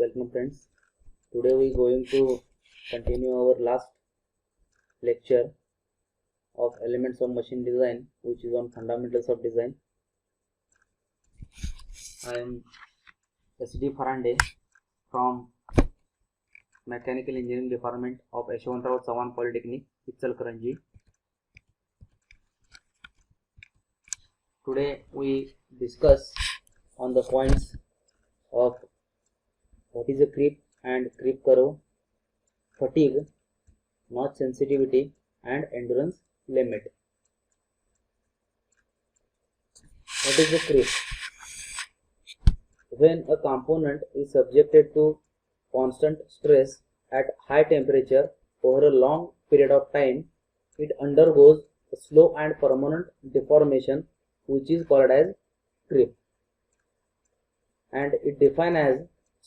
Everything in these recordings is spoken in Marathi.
Welcome friends. Today we going to continue our last lecture of elements of machine design, which is on fundamentals of design. I am S.D. Farande from Mechanical Engineering Department of Yeshwantrao Chavan Polytechnic, Ichalkaranji. Today we discuss on the points of what is a creep and creep curve, fatigue, notch sensitivity and endurance limit. What is a creep? When a component is subjected to constant stress at high temperature over a long period of time, it undergoes a slow and permanent deformation, which is called as creep, and it defined as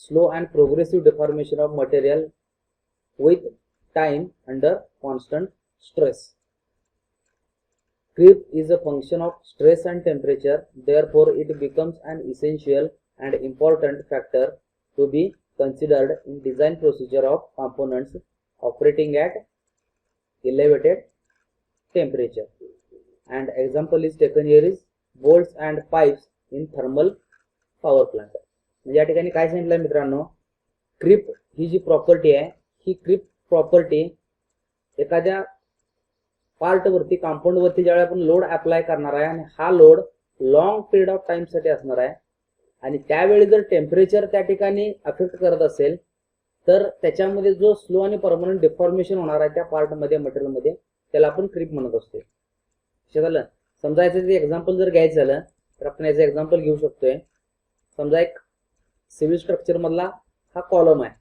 slow and progressive deformation of material with time under constant stress. Creep is a function of stress and temperature, therefore it becomes an essential and important factor to be considered in design procedure of components operating at elevated temperature. And example is taken here is bolts and pipes in thermal power plant. म्हणजे या ठिकाणी काय सांगितलं मित्रांनो, क्रिप ही जी प्रॉपर्टी आहे, ही क्रिप प्रॉपर्टी एखाद्या पार्ट वरती कंपाऊंड वरती ज्यावेळी आपण लोड अप्लाय करणार आहे आणि हा load long period of time साठी असणार आहे आणि त्यावेळी जर टेम्परेचर त्या ठिकाणी अफेक्ट करत असेल तर त्याच्यामध्ये जो स्लो आणि परमनंट डिफॉर्मेशन होणार आहे त्या पार्ट मध्ये मटेरियल मध्ये त्याला आपण क्रिप म्हणत असतो. झालं. समजा याचं एक्झाम्पल जर घ्यायचं झालं तर आपण याचं एक्झाम्पल घेऊ शकतोय. समजा एक सिव्हिल स्ट्रक्चर मधला हा कॉलम आहे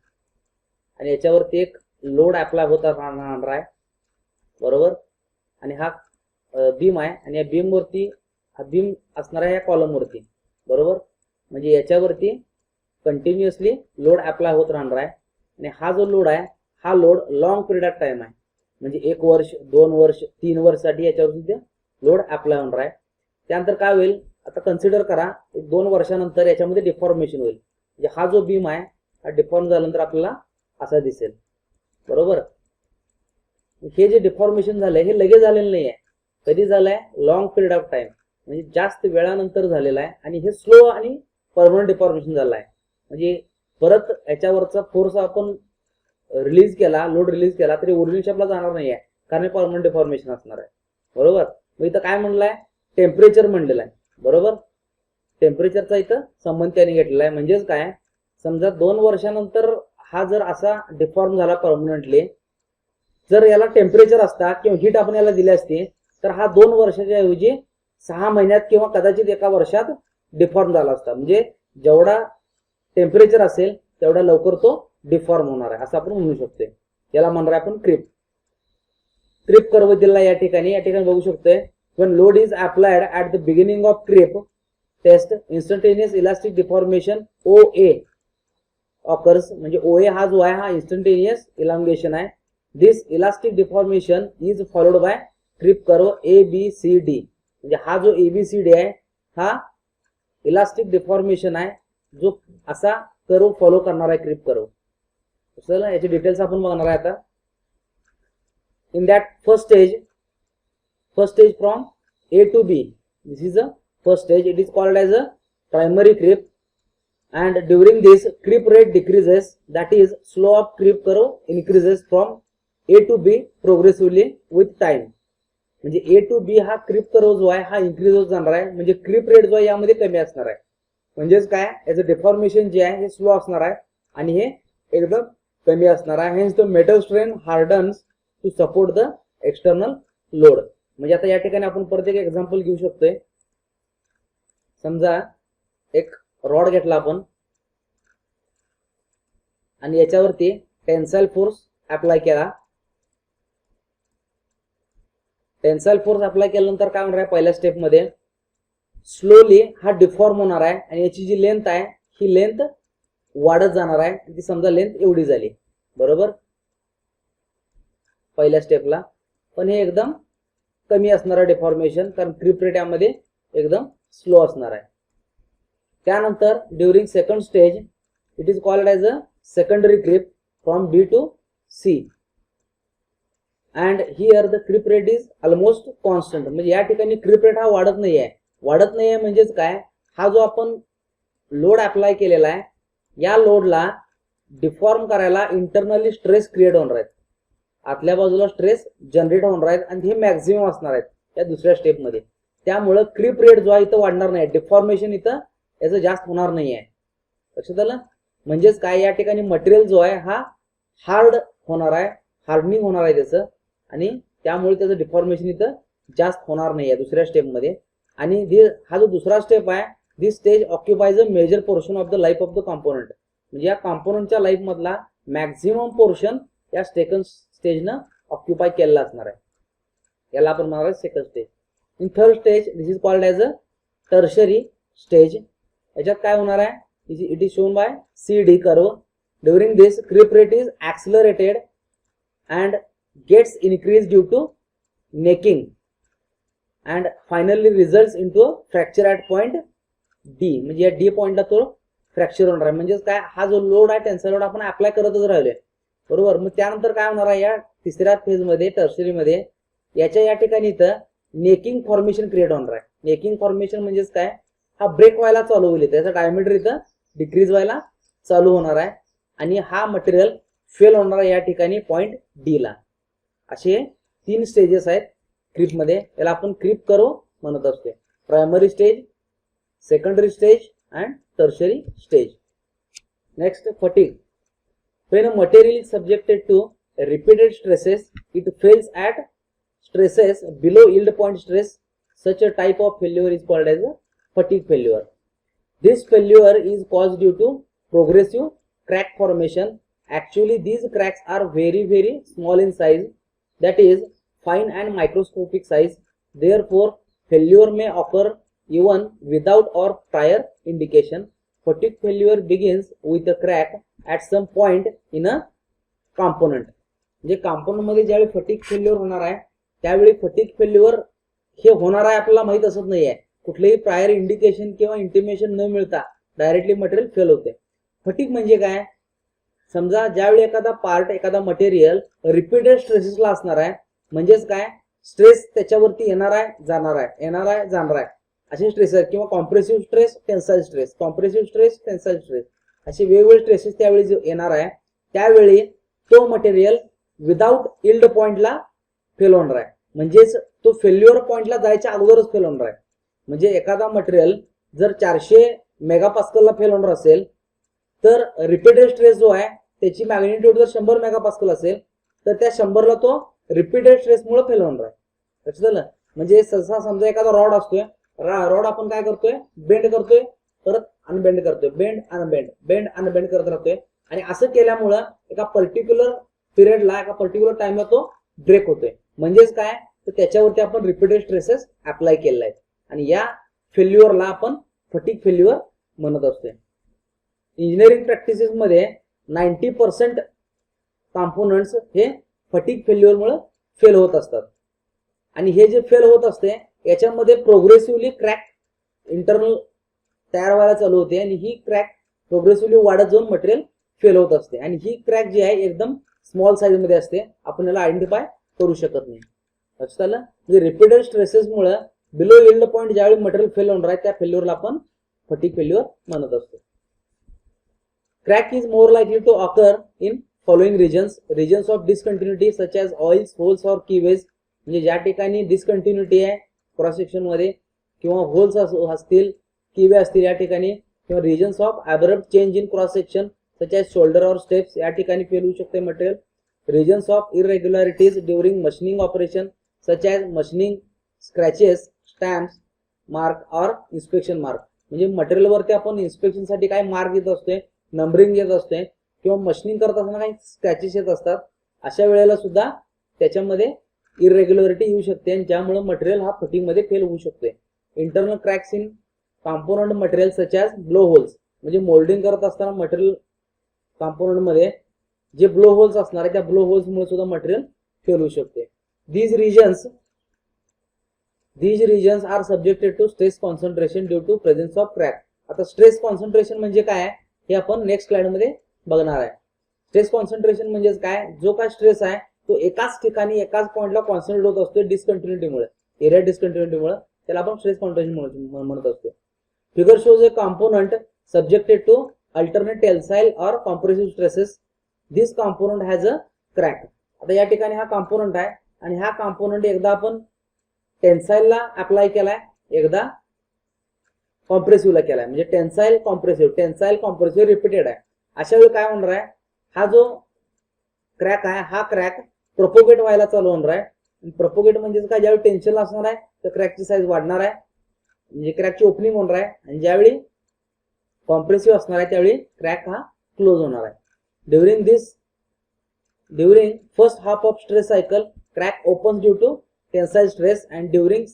आणि याच्यावरती एक लोड अप्लाय होता राहणार आहे, बरोबर, आणि हा बीम आहे आणि या बीम वरती हा बीम असणार आहे या कॉलम वरती, बरोबर. म्हणजे याच्यावरती कंटिन्युअसली लोड अप्लाय होत राहणार आहे आणि हा जो लोड आहे हा load long period of time आहे, म्हणजे 1 वर्ष 2 वर्ष 3 वर्षासाठी याच्यावरती लोड अप्लाय होणार आहे. त्यानंतर काय होईल, आता कन्सिडर करा 2 वर्षानंतर याच्यामध्ये डिफॉर्मेशन होईल. म्हणजे हा जो बीम आहे हा डिफॉर्म झाल्यानंतर आपल्याला असा दिसेल, बरोबर. हे जे डिफॉर्मेशन झालंय हे लगेच झालेलं नाही आहे. कधी झालंय, लॉंग पिरियड ऑफ टाइम, म्हणजे जास्त वेळानंतर झालेला आहे आणि हे स्लो आणि परमनंट डिफॉर्मेशन झालं आहे. म्हणजे परत याच्यावरचा फोर्स आपण रिलीज केला, लोड रिलीज केला तरी ओरिजिनल शेपला जाणार नाही आहे, कारण परमनंट डिफॉर्मेशन असणार आहे, बरोबर. मग इथं काय म्हणलंय, टेम्परेचर म्हणलेलं आहे, बरोबर. टेम्परेचरचा इथं संबंध त्याने घेतलेला आहे. म्हणजेच काय, समजा 2 वर्षानंतर हा जर असा डिफॉर्म झाला परमनंटली, जर याला टेम्परेचर असता किंवा हीट आपण याला दिली असती तर हा 2 वर्षाच्या ऐवजी 6 महिन्यात किंवा कदाचित 1 वर्षात डिफॉर्म झाला असता. म्हणजे जेवढा टेम्परेचर असेल तेवढा लवकर तो डिफॉर्म होणार आहे, असं आपण म्हणू शकतोय. याला म्हणणार आहे आपण क्रिप. क्रिप कर्व दिला या ठिकाणी बघू शकतोय. when load is applied at the beginning of creep test, instantaneous elastic deformation OA occurs. म्हणजे OA हा जो आहे हा instantaneous elongation आहे. this elastic deformation is followed by creep curve ABCD. म्हणजे हा जो ABCD आहे हा इलास्टिक डिफॉर्मेशन आहे, जो असा कर्व फॉलो करणार आहे, क्रिप कर्व. चला याचे डिटेल्स आपण बघणार आहे आता. In that first stage from A to B, this is the first stage. It is called as a primary creep, and during this creep rate decreases, that is slope of creep curve increases from A to B progressively with time. म्हणजे A to B हा क्रिप कर्व जो आहे हा इन्क्रीज होत जाणार आहे, म्हणजे क्रिप रेट जो आहे यामध्ये कमी असणार आहे. म्हणजेच काय, याचं डिफॉर्मेशन जे आहे हे स्लो असणार आहे आणि हे एकदम कमी असणार आहे. Hence the metal strain hardens to support the external load. म्हणजे आता या ठिकाणी आपण परत एक एक्झाम्पल घेऊ शकतोय. समजा एक रॉड घेतला आपण आणि याच्यावरती टेन्साइल फोर्स अप्लाय केला. टेन्साइल फोर्स अप्लाय केल्यानंतर काय होणार आहे, पहिल्या स्टेप मध्ये स्लोली हा डिफॉर्म होणार आहे आणि याची जी लेंथ आहे ही लेंथ वाढत जाणार आहे. ती समजा लेंथ एवढी झाली, बरोबर, पहिल्या स्टेपला. पण हे एकदम कमी असणार आहे डिफॉर्मेशन, कारण क्रिप रेट यामध्ये एकदम स्लो असणार आहे. त्यानंतर during second stage it is called as a secondary creep from B to C. And here the creep rate is almost constant. म्हणजे या ठिकाणी creep rate हा वाढत नाहीये. वाढत नाहीये म्हणजेच काय, हा जो आपण लोड अप्लाय केलेला आहे या लोडला डिफॉर्म करायला इंटरनली स्ट्रेस क्रिएट होणार आहेत, आतल्या बाजूला स्ट्रेस जनरेट होणार आहेत आणि हे मॅक्झिमम असणार आहेत या दुसऱ्या स्टेप मध्ये. त्यामुळे क्रीप रेट जो आहे इथं वाढणार नाही, डिफॉर्मेशन इथं याचं जास्त होणार नाही आहे. लक्षात आलं? म्हणजेच काय, या ठिकाणी मटेरियल जो आहे हा हार्ड होणार आहे, हार्डनिंग होणार आहे त्याचं, आणि त्यामुळे त्याचं डिफॉर्मेशन इथं जास्त होणार नाही आहे दुसऱ्या स्टेप मध्ये. आणि हा जो दुसरा स्टेप आहे, this stage occupies a major portion of the life of the component. म्हणजे या कॉम्पोनंटच्या लाईफ मधला मॅक्झिमम पोर्शन या सेकंड स्टेजनं ऑक्युपाय केलेला असणार आहे. याला आपण म्हणणार आहे second stage. In third stage this is called as a tertiary stage. याच्यात काय होणार आहे, it is shown by CD curve. During this creep rate is accelerated and gets increase due to necking and finally results into a fracture at point D. म्हणजे या D पॉइंटला तो फ्रॅक्चर होणार आहे. म्हणजेच काय, हा जो लोड आहे टेन्साइल लोड आपण अप्लाय करतच राहिलोय, बरोबर. मग त्यानंतर काय होणार आहे, या तिसऱ्या फेज मध्ये टर्शरी मध्ये याच्या या ठिकाणी इथं नेकिंग फॉर्मेशन क्रिएट होणार आहे. नेकिंग फॉर्मेशन म्हणजेच काय, हा ब्रेक व्हायला चालू होईल, त्याचा डायमीटर इथं डिक्रीज व्हायला चालू होणार आहे आणि हा मटेरियल फेल होणार आहे या ठिकाणी पॉइंट D ला. असे 3 स्टेजेस आहेत क्रीप मध्ये. याला आपण क्रीप कर्व म्हणत असतो. Primary stage, secondary stage and tertiary stage. Next, fatigue. When a material is subjected to repeated stresses, it fails at stresses below yield point stress. Such a type of failure is called as a fatigue failure. This failure is caused due to progressive crack formation. Actually, these cracks are very small in size, that is fine and microscopic size. Therefore, failure may occur even without or prior indication. Fatigue failure begins with a crack at some point in a component. म्हणजे कॉम्पोनंट मध्ये ज्यावेळी फटीग फेल्युअर होणार आहे त्यावेळी फटीग फेल्युअर हे होणार आहे आपल्याला माहित असत नाहीये, कुठलेही प्रायर इंडिकेशन किंवा इंटिमेशन न मिळता डायरेक्टली मटेरियल फेल होते. फटीग म्हणजे काय, समजा ज्यावेळी एखादा पार्ट, एखादा मटेरियल रिपीटेड स्ट्रेसेसला असणार आहे, म्हणजेच काय, स्ट्रेस त्याच्यावरती येणार आहे, जाणार आहे, येणार आहे, जाणार आहे, असे स्ट्रेस आहेत. किंवा compressive stress, tensile stress, compressive stress, tensile stress, असे वेगवेगळे स्ट्रेसेस त्यावेळी येणार आहे. त्यावेळी तो मटेरियल विदाउट इल्ड पॉइंटला फेल होणार आहे, म्हणजेच तो फेल्युअर पॉइंटला जायच्या अगोदरच फेल होणार आहे. म्हणजे एखादा मटेरियल जर 400 मेगापास्कलला फेल होणार असेल तर रिपीटेड स्ट्रेस जो आहे त्याची मॅग्निट्यूड जर 100 मेगापास्कल असेल तर त्या 100ला तो रिपीटेड स्ट्रेसमुळे फेल होणार आहे. लक्षात आलं? म्हणजे सहसा समजा एखादा रॉड असतोय, रॉड आपण काय करतोय, बेंड करतोय, परत अनबेंड करतोय, बेंड अनबेंड, बेंड अनबेंड करत राहतोय. आणि असं केल्यामुळं एका पर्टिक्युलर पिरियडला, एका पर्टिक्युलर टाइमला तो ब्रेक होतोय. म्हणजेच काय, तर त्याच्यावरती आपण रिपीटेड स्ट्रेसेस अप्लाय केलेले आहेत आणि या फेल्युअरला आपण फटीग फेल्युअर म्हणत असतोय. इंजिनिअरिंग प्रॅक्टिसेस मध्ये 90% कॉम्पोनंट्स हे फटीग फेल्युअरमुळे फेल होत असतात. आणि हे जे फेल होत असते याच्यामध्ये प्रोग्रेसिव्हली क्रॅक इंटरनल तयार व्हायला चालू होते आणि ही क्रॅक प्रोग्रेसिव्हली वाढत जाऊन मटेरियल फेल होत असते. आणि ही क्रॅक जी आहे एकदम स्मॉल साईज मध्ये असते, आपण याला आयडेंटिफाय करू शकत नाही. लक्षात आलं? म्हणजे रिपीटेड स्ट्रेसेसमुळे बिलो यील्ड पॉइंट ज्यावेळी मटेरियल फेल होणार आहे त्या फेल्युअरला आपण फटीग फेल्युअर म्हणत असतो. Crack is more likely to occur in following regions of discontinuity such as oils, holes और कीवेज. म्हणजे ज्या ठिकाणी डिसकंटिन्युटी आहे क्रॉस सेक्शन मध्ये किंवा होल्स असतील, कीवे असतील या ठिकाणी, किंवा regions of abrupt change in cross section such as shoulder और स्टेप्स, या ठिकाणी फेल होऊ शकते material. Regions of irregularities during machining operation such as machining scratches, stamps, mark और इन्स्पेक्शन मार्क. म्हणजे मटेरियल वरती आपण इन्स्पेक्शन साठी काय मार्क येत असतोय, नंबरिंग येत असते, किंवा मशीनिंग करत असताना काही स्क्रॅचेस येत असतात. अशा वेळेला सुद्धा त्याच्यामध्ये इरेग्युलरिटी येऊ शकते आणि ज्यामुळे मटेरियल हा फटीग मध्ये फेल होऊ शकते. Internal cracks in component material such as blow holes. म्हणजे मोल्डिंग करत असताना मटेरियल कॉम्पोनंट मध्ये जे ब्लो होल्स असणार आहे त्या ब्लो होल्स मुळे सुद्धा मटेरियल फेल होऊ शकते. These regions are subjected to stress concentration due to presence of crack. आता स्ट्रेस कॉन्सन्ट्रेशन म्हणजे काय, हे आपण नेक्स्ट स्लाइड मध्ये बघणार आहे. स्ट्रेस कॉन्सन्ट्रेशन म्हणजेच काय, जो काय स्ट्रेस आहे तो एकाच ठिकाणी एकाच पॉइंटला कॉन्सन्ट्रेट होत असतो डिस्कंटिन्युटीमुळे, एरिया डिस्कंटिन्युटीमुळे, त्याला आपण स्ट्रेस कॉन्सन्ट्रेशन म्हणत असतो. Figure shows A component subjected to alternate tensile or compressive stresses. This component has a crack. आता या ठिकाणी हा कॉम्पोनंट आहे आणि हा कॉम्पोनंट एकदा आपण टेन्साइलला अप्लाय केलाय, एकदा कॉम्प्रेसिव्हला केलाय. म्हणजे टेन्साइल कॉम्प्रेसिव्ह रिपीटेड आहे. अशा वेळी काय होणार आहे, हा जो क्रॅक आहे हा क्रॅक प्रोपोगेट व्हायला चालू होणार आहे. प्रोपोगेट म्हणजे काय, ज्यावेळी टेन्शन असणार आहे तर क्रॅकची साईज वाढणार आहे, म्हणजे क्रॅकची ओपनिंग होणार आहे. आणि ज्यावेळी कॉम्प्रेसिव्ह असणार आहे त्यावेळी क्रॅक हा क्लोज होणार आहे. During first half of stress cycle crack opens due to tensile stress and during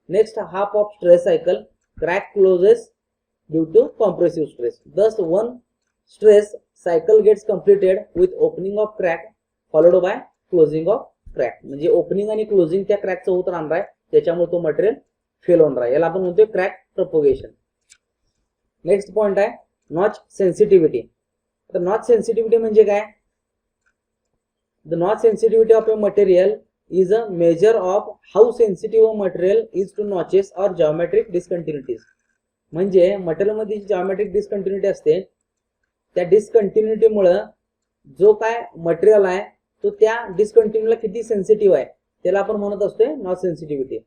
next half of stress cycle crack closes due to compressive stress. Thus one stress cycle gets completed with opening of crack followed by closing of crack. म्हणजे ओपनिंग आणि क्लोजिंग त्या क्रॅकचं होत राहणार आहे, त्याच्यामुळे तो मटेरियल फेल होणार आहे. याला आपण म्हणतोय क्रॅक प्रोपोगेशन. नेक्स्ट पॉइंट आहे नॉच सेन्सिटिव्हिटी. तर नॉच सेन्सिटिव्हिटी म्हणजे काय, the notch sensitivity of a material is a measure of how sensitive a material is to notches or geometric discontinuities. म्हणजे मटेरियलमध्ये जी जॉमेट्रिक डिस्कंटिन्युटी असते त्या डिस्कंटिन्युटीमुळे जो काय मटेरियल आहे तो त्या डिस्कंटिन्युटीला किती सेन्सिटिव्ह आहे त्याला आपण म्हणत असतोय notch sensitivity.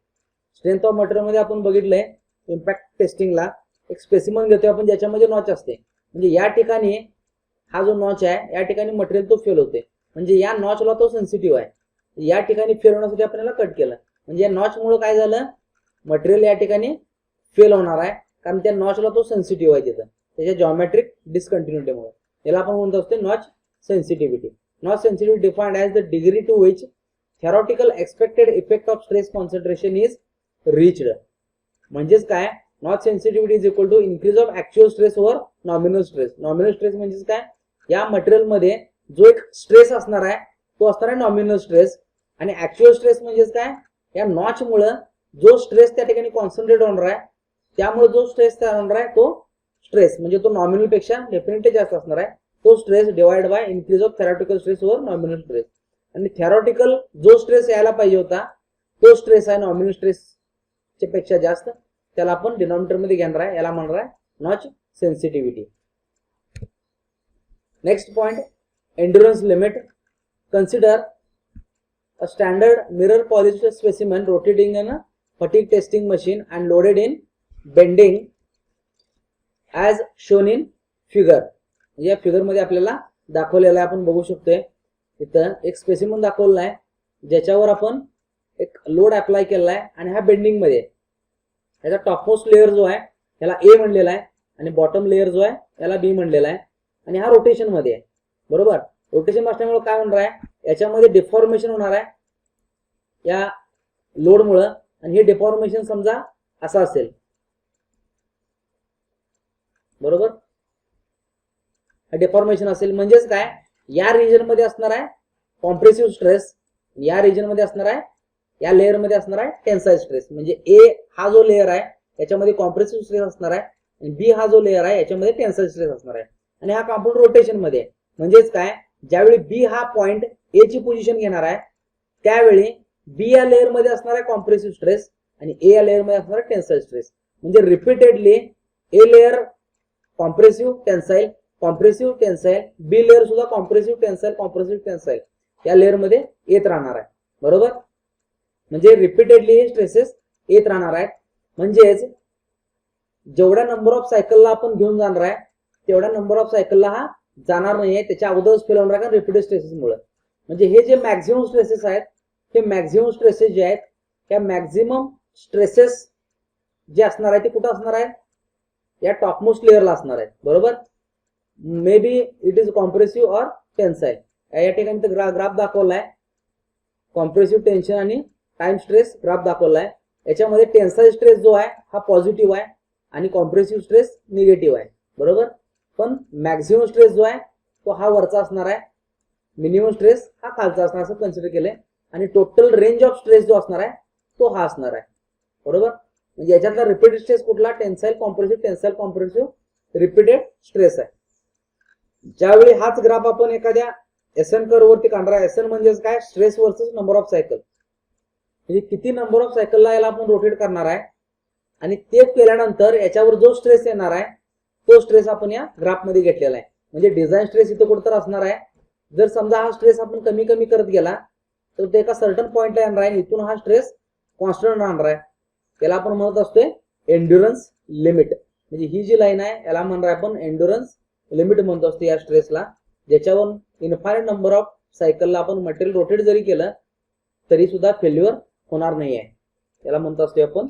Strength of material मध्ये आपण बघितलंय इम्पॅक्ट टेस्टिंगला एक स्पेसिमन घेतोय आपण ज्याच्यामध्ये नॉच असते. म्हणजे या ठिकाणी हा जो नॉच आहे या ठिकाणी मटेरियल तो फेल होते, म्हणजे या नॉचला तो सेन्सिटिव्ह आहे. या ठिकाणी फेल होण्यासाठी आपण याला कट केलं, म्हणजे या नॉचमुळे काय झालं, मटेरियल या ठिकाणी फेल होणार आहे कारण त्या नॉचला तो सेन्सिटिव्ह आहे तिथं त्याच्या जॉमेट्रिक डिस्कंटिन्युटीमुळे. याला आपण म्हणत असतो notch sensitivity. Notch sensitivity defined as the degree to which theoretical expected effect of stress concentration is reached. म्हणजेच काय, notch sensitivity is equal to increase of actual stress over nominal stress. Nominal stress म्हणजे काय, या मटेरियल मध्ये जो एक स्ट्रेस असणार आहे तो असणार आहे नॉमिनल स्ट्रेस, आणि ऍक्च्युअल स्ट्रेस म्हणजेच काय, या नॉच मुळे जो स्ट्रेस त्या ठिकाणी कॉन्सन्ट्रेट होणार आहे त्यामुळे जो स्ट्रेस तयार होणार आहे तो स्ट्रेस म्हणजे तो नॉमिनल पेक्षा डेफिनेटली जास्त असणार आहे. तो stress divide by increase of theoretical stress over nominal stress. आणि थेरॉटिकल जो स्ट्रेस यायला पाहिजे होता तो स्ट्रेस आहे नॉमिनल स्ट्रेस पेक्षा जास्त, त्याला आपण डिनॉमिनेटर मध्ये घेणार आहे, याला म्हणणार आहे notch sensitivity. Next point endurance limit. Consider a standard mirror polished specimen rotating in a fatigue testing machine and loaded in bending as shown in figure. या फिगर मध्ये आपल्याला दाखवलेला आहे, आपण बघू शकतोय इथं एक स्पेसिमन दाखवलेला आहे ज्याच्यावर आपण एक लोड अप्लाय केलेला आहे आणि हा बेंडिंग मध्ये. याचा टॉपमोस्ट लेअर जो आहे याला ए म्हणलेला आहे आणि बॉटम लेअर जो आहे याला बी म्हणलेला आहे, आणि हा रोटेशन मध्ये आहे. बरोबर, रोटेशन असल्यामुळे काय होणार आहे, याच्यामध्ये डिफॉर्मेशन होणार आहे या लोड मुळे, आणि हे डिफॉर्मेशन समजा असं असेल. बरोबर, डिफॉर्मेशन असेल म्हणजेच काय, या रिजन मध्ये असणार आहे कॉम्प्रेसिव्ह स्ट्रेस, या रिजन मध्ये असणार आहे, या लेअर मध्ये असणार आहे टेन्साइल स्ट्रेस. म्हणजे ए हा जो लेअर आहे याच्यामध्ये कॉम्प्रेसिव्ह स्ट्रेस असणार आहे आणि बी हा जो लेअर आहे याच्यामध्ये टेन्साइल स्ट्रेस असणार आहे. आणि हा कॉम्पाउंड रोटेशन मध्ये आहे. म्हणजेच काय, ज्यावेळी बी हा पॉइंट ए ची पोझिशन घेणार आहे त्यावेळी बी या लेअर मध्ये असणार आहे कॉम्प्रेसिव्ह स्ट्रेस आणि ए या लेअर मध्ये असणार आहे टेन्साइल स्ट्रेस. म्हणजे repeatedly A layer compressive tensile, compressive tensile, B layer सुद्धा कॉम्प्रेसिव्ह टेन्साइल या लेअर मध्ये येत राहणार आहे. बरोबर, म्हणजे रिपीटेडली हे स्ट्रेसेस येत राहणार आहेत. म्हणजेच जेवढ्या नंबर ऑफ सायकलला आपण घेऊन जाणार आहे तेवढ्या नंबर ऑफ सायकलला हा जाणार नाहीये, त्याच्या अगोदरच फेल होणार आहे रिपीटेड स्ट्रेसेसमुळे. म्हणजे हे जे मॅक्झिमम स्ट्रेसेस आहेत हे मॅक्झिमम स्ट्रेसेस जे आहेत त्या मॅक्झिमम स्ट्रेसेस जे असणार आहे ते कुठं असणार आहे, या टॉपमोस्ट लेअरला असणार आहेत. बरोबर, may be it is compressive or tensile. या ठिकाणी ग्राफ दाखवलाय, कॉम्प्रेसिव्ह टेन्शन आणि टाइम स्ट्रेस ग्राफ दाखवलाय. याच्यामध्ये टेन्साइल स्ट्रेस जो आहे हा पॉझिटिव्ह आहे आणि कॉम्प्रेसिव्ह स्ट्रेस निगेटिव्ह आहे. बरोबर, पण मॅक्झिमम स्ट्रेस जो आहे तो हा वरचा असणार आहे, मिनिमम स्ट्रेस हा खालचा असणार असं कन्सिडर केलंय, आणि टोटल रेंज ऑफ स्ट्रेस जो असणार आहे तो हा असणार आहे. बरोबर, म्हणजे याच्यातला रिपीटेड स्ट्रेस कुठला, टेन्साइल कॉम्प्रेसिव्ह रिपीटेड स्ट्रेस आहे. ज्यावेळी हाच ग्राफ आपण एखाद्या एसएन कर्व वरती काढणार आहे. एसएन म्हणजेच काय, stress versus number of cycle, म्हणजे किती नंबर ऑफ सायकलला याला आपण रोटेट करणार आहे आणि ते केल्यानंतर याच्यावर जो स्ट्रेस येणार आहे तो स्ट्रेस आपण या ग्राफ मध्ये घेतलेला आहे. म्हणजे डिझाईन स्ट्रेस इथं कुठं तर असणार आहे. जर समजा हा स्ट्रेस आपण कमी कमी करत गेला तर ते एका सर्टन पॉइंटला येणार आहे, इथून हा स्ट्रेस कॉन्स्टंट राहणार आहे. त्याला आपण म्हणत असतोय एंड्युरन्स लिमिट. म्हणजे ही जी लाईन आहे याला म्हणणार आपण एंड्युरन्स लिमिट म्हणत असतो या स्ट्रेसला, ज्याच्यावर इन्फायनाइट नंबर ऑफ सायकलला आपण मटेरियल रोटेट जरी केलं तरी सुद्धा फेल्युअर होणार नाही आहे. त्याला म्हणत असतो आपण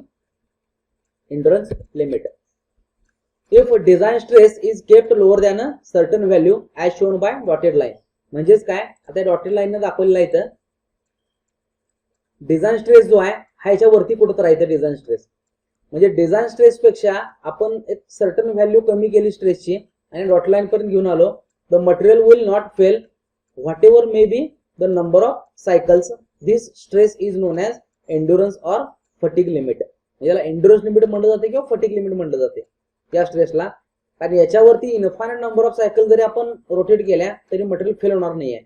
endurance limit. If design stress is kept lower than a certain value as shown by dotted line. म्हणजेच काय, आता डॉटेड लाईन दाखवलेला इथं डिझाइन स्ट्रेस जो आहे हा याच्यावरती कुठं राहते. डिझाइन स्ट्रेस म्हणजे डिझाइन स्ट्रेस पेक्षा आपण एक सर्टन व्हॅल्यू कमी केली स्ट्रेसची आणि डॉट लाईन पर्यंत घेऊन आलो, the material will not fail what ever may be the number of cycles. This stress is non as endurance or fatigue limit. याला एंड्युरन्स लिमिट म्हटलं जाते किंवा फटिग लिमिट म्हटलं जाते या स्ट्रेसला. कारण याच्यावरती इन्फायनाइट नंबर ऑफ सायकल जरी आपण रोटेट केल्या तरी मटेरियल फेल होणार नाहीये,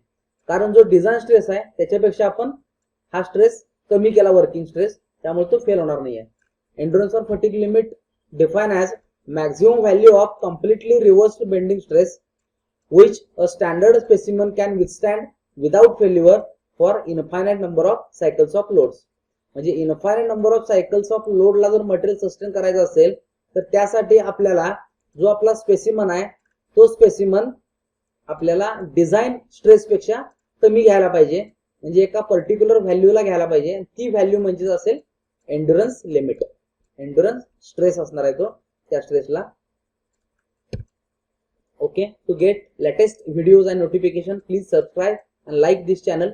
कारण जो डिझाइन स्ट्रेस आहे त्याच्यापेक्षा आपण हा स्ट्रेस कमी केला, वर्किंग स्ट्रेस, त्यामुळे तो फेल होणार नाहीये. Endurance or fatigue limit define as maximum value of completely reversed bending stress which a standard specimen can withstand without failure for infinite number of cycles of loads. म्हणजे infinite number of cycles of लोडला जर मटेरियल सस्टेन करायचं असेल तर त्यासाठी आपल्याला जो आपला स्पेसिमन आहे तो स्पेसिमन आपल्याला डिझाइन स्ट्रेस पेक्षा कमी घ्यायला पाहिजे. म्हणजे एका पर्टिक्युलर व्हॅल्यूला घ्यायला पाहिजे. ती व्हॅल्यू म्हणजे असेल एंड्युरन्स लिमिट. एंड्युरन्स स्ट्रेस असणार आहे तो त्या स्ट्रेसला. Okay, to get latest videos and notification, please subscribe and like this channel.